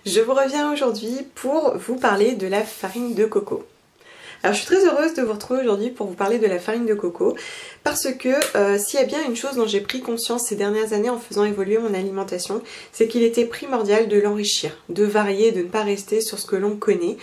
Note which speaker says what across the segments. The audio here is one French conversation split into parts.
Speaker 1: Je vous reviens aujourd'hui pour vous parler de la farine de coco. Alors je suis très heureuse de vous retrouver aujourd'hui pour vous parler de la farine de coco parce que s'il y a bien une chose dont j'ai pris conscience ces dernières années en faisant évoluer mon alimentation, c'est qu'il était primordial de l'enrichir, de varier, de ne pas rester sur ce que l'on connaît.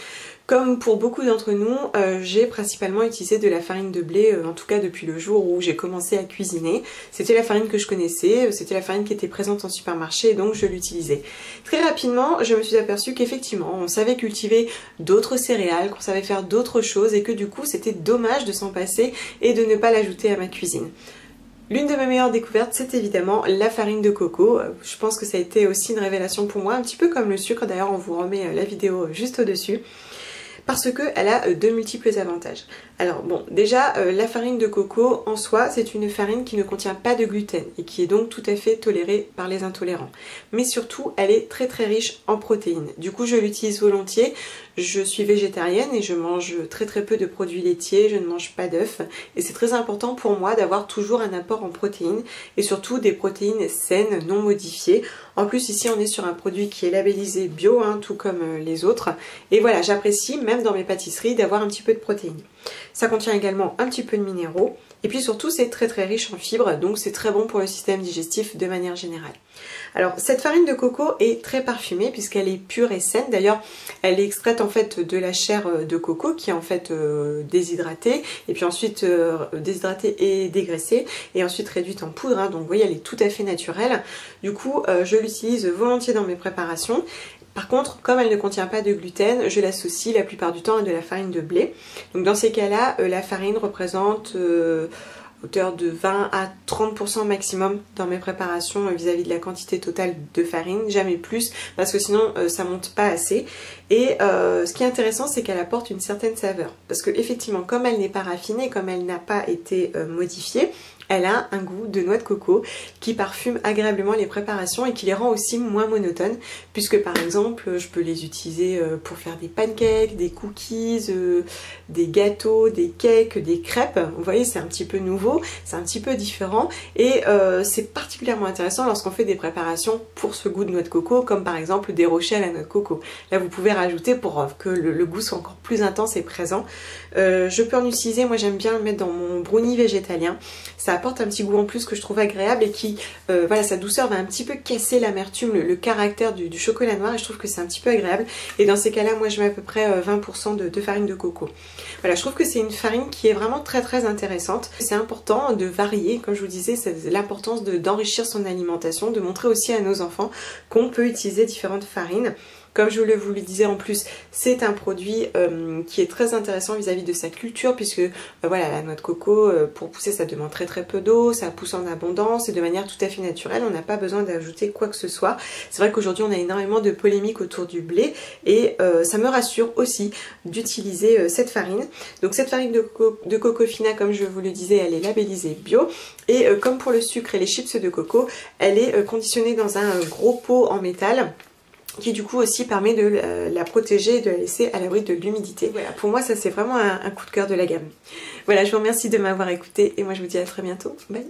Speaker 1: Comme pour beaucoup d'entre nous, j'ai principalement utilisé de la farine de blé, en tout cas depuis le jour où j'ai commencé à cuisiner. C'était la farine que je connaissais, c'était la farine qui était présente en supermarché, donc je l'utilisais. Très rapidement, je me suis aperçue qu'effectivement, on savait cultiver d'autres céréales, qu'on savait faire d'autres choses et que du coup, c'était dommage de s'en passer et de ne pas l'ajouter à ma cuisine. L'une de mes meilleures découvertes, c'est évidemment la farine de coco. Je pense que ça a été aussi une révélation pour moi, un petit peu comme le sucre. D'ailleurs, on vous remet la vidéo juste au-dessus. Parce qu'elle a de multiples avantages. Alors bon, déjà, la farine de coco en soi, c'est une farine qui ne contient pas de gluten et qui est donc tout à fait tolérée par les intolérants. Mais surtout, elle est très très riche en protéines. Du coup, je l'utilise volontiers. Je suis végétarienne et je mange très très peu de produits laitiers, je ne mange pas d'œufs. Et c'est très important pour moi d'avoir toujours un apport en protéines et surtout des protéines saines, non modifiées. En plus, ici, on est sur un produit qui est labellisé bio, hein, tout comme les autres. Et voilà, j'apprécie, même dans mes pâtisseries, d'avoir un petit peu de protéines. Ça contient également un petit peu de minéraux. Et puis surtout, c'est très très riche en fibres, donc c'est très bon pour le système digestif de manière générale. Alors, cette farine de coco est très parfumée puisqu'elle est pure et saine. D'ailleurs, elle est extraite en fait de la chair de coco qui est en fait déshydratée et puis ensuite déshydratée et dégraissée et ensuite réduite en poudre. Hein. Donc, vous voyez, elle est tout à fait naturelle. Du coup, je l'utilise volontiers dans mes préparations. Par contre, comme elle ne contient pas de gluten, je l'associe la plupart du temps à de la farine de blé. Donc dans ces cas-là, la farine représente hauteur de 20 à 30% maximum dans mes préparations vis-à-vis de la quantité totale de farine, jamais plus, parce que sinon ça monte pas assez. Et ce qui est intéressant, c'est qu'elle apporte une certaine saveur, parce que effectivement, comme elle n'est pas raffinée, comme elle n'a pas été modifiée, elle a un goût de noix de coco qui parfume agréablement les préparations et qui les rend aussi moins monotones, puisque par exemple je peux les utiliser pour faire des pancakes, des cookies, des gâteaux, des cakes, des crêpes. Vous voyez, c'est un petit peu nouveau, c'est un petit peu différent et c'est particulièrement intéressant lorsqu'on fait des préparations pour ce goût de noix de coco, comme par exemple des rochers à la noix de coco. Là vous pouvez rajouter pour que le goût soit encore plus intense et présent. Je peux en utiliser, moi j'aime bien le mettre dans mon brownie végétalien. Ça apporte un petit goût en plus que je trouve agréable et qui, voilà, sa douceur va un petit peu casser l'amertume, le caractère du chocolat noir et je trouve que c'est un petit peu agréable. Et dans ces cas-là, moi je mets à peu près 20% de farine de coco. Voilà, je trouve que c'est une farine qui est vraiment très très intéressante. C'est important de varier, comme je vous disais, c'est l'importance d'enrichir son alimentation, de montrer aussi à nos enfants qu'on peut utiliser différentes farines. Comme je vous le disais en plus, c'est un produit qui est très intéressant vis-à-vis de sa culture puisque voilà, la noix de coco, pour pousser, ça demande très très peu d'eau, ça pousse en abondance et de manière tout à fait naturelle, on n'a pas besoin d'ajouter quoi que ce soit. C'est vrai qu'aujourd'hui on a énormément de polémiques autour du blé et ça me rassure aussi d'utiliser cette farine. Donc cette farine de coco fina, comme je vous le disais, elle est labellisée bio et comme pour le sucre et les chips de coco, elle est conditionnée dans un gros pot en métal qui du coup aussi permet de la protéger et de la laisser à l'abri de l'humidité. Voilà, pour moi ça c'est vraiment un coup de cœur de la gamme. Voilà, je vous remercie de m'avoir écouté et moi je vous dis à très bientôt. Bye.